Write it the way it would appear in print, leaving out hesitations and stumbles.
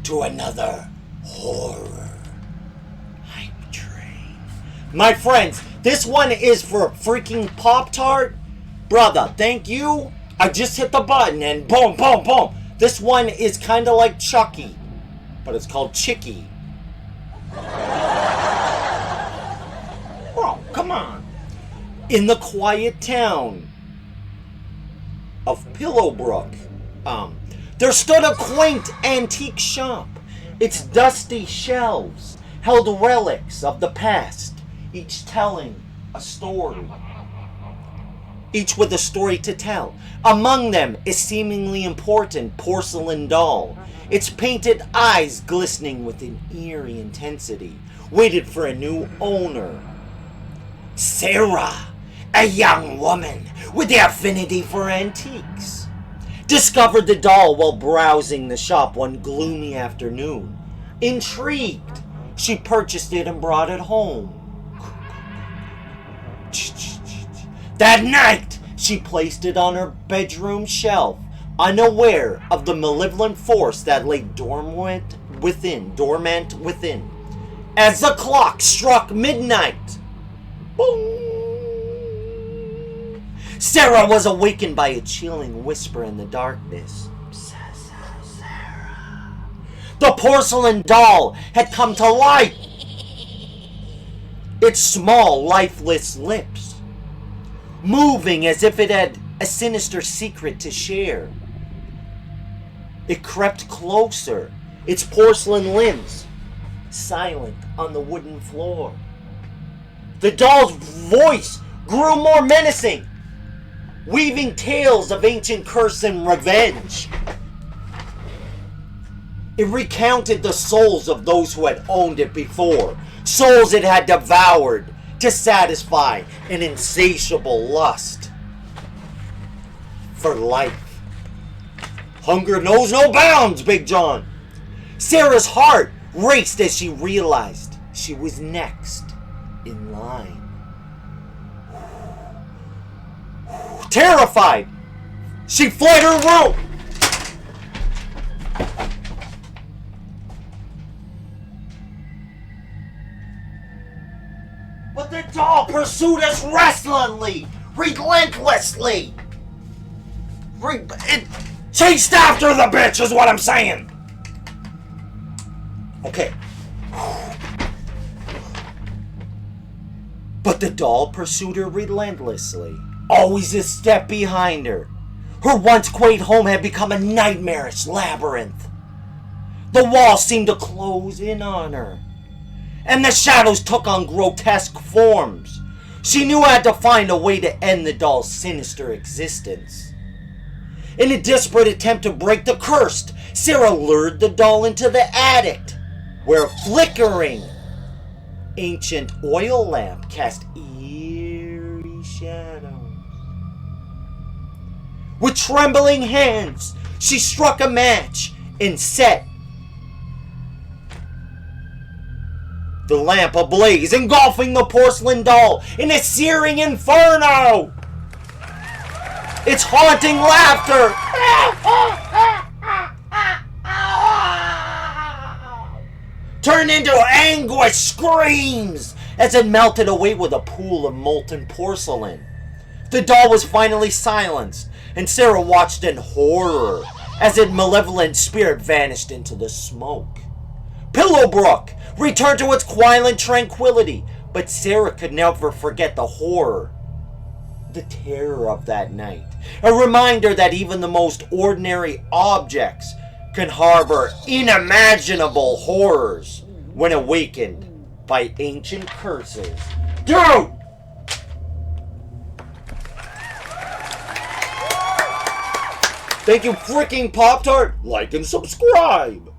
to another horror hype train. My friends, this one is for freaking Pop-Tart. Brother, thank you. I just hit the button and boom, boom, boom. This one is kind of like Chucky, but it's called Chicky. Oh, come on. In the quiet town of Pillowbrook, there stood a quaint antique shop. Its dusty shelves held relics of the past, each telling a story. Each with a story to tell. Among them is seemingly important porcelain doll, its painted eyes glistening with an eerie intensity, waited for a new owner. Sarah, a young woman with the affinity for antiques, discovered the doll while browsing the shop one gloomy afternoon. Intrigued, she purchased it and brought it home. That night, she placed it on her bedroom shelf, unaware of the malevolent force that lay dormant within. As the clock struck midnight, boom, Sarah was awakened by a chilling whisper in the darkness. Sarah. The porcelain doll had come to life. Its small, lifeless lips moving as if it had a sinister secret to share. It crept closer, its porcelain limbs silent on the wooden floor. The doll's voice grew more menacing, weaving tales of ancient curse and revenge. It recounted the souls of those who had owned it before, souls it had devoured to satisfy an insatiable lust for life. Hunger knows no bounds, Big John. Sarah's heart raced as she realized she was next in line. Terrified, she fled her room. But the doll pursued us relentlessly. It chased after the bitch is what I'm saying. Okay. But the doll pursued her relentlessly, always a step behind her. Her once quaint home had become a nightmarish labyrinth. The walls seemed to close in on her, and the shadows took on grotesque forms. She knew I had to find a way to end the doll's sinister existence. In a desperate attempt to break the curse, Sarah lured the doll into the attic, where a flickering ancient oil lamp cast eerie shadows. With trembling hands, she struck a match and set the lamp ablaze, engulfing the porcelain doll in a searing inferno. Its haunting laughter turned into anguished screams as it melted away with a pool of molten porcelain. The doll was finally silenced, and Sarah watched in horror as its malevolent spirit vanished into the smoke. Pillowbrook returned to its quiet tranquility, but Sarah could never forget the horror, the terror of that night. A reminder that even the most ordinary objects can harbor unimaginable horrors when awakened by ancient curses. Dude! Thank you, freaking Pop-Tart. Like and subscribe.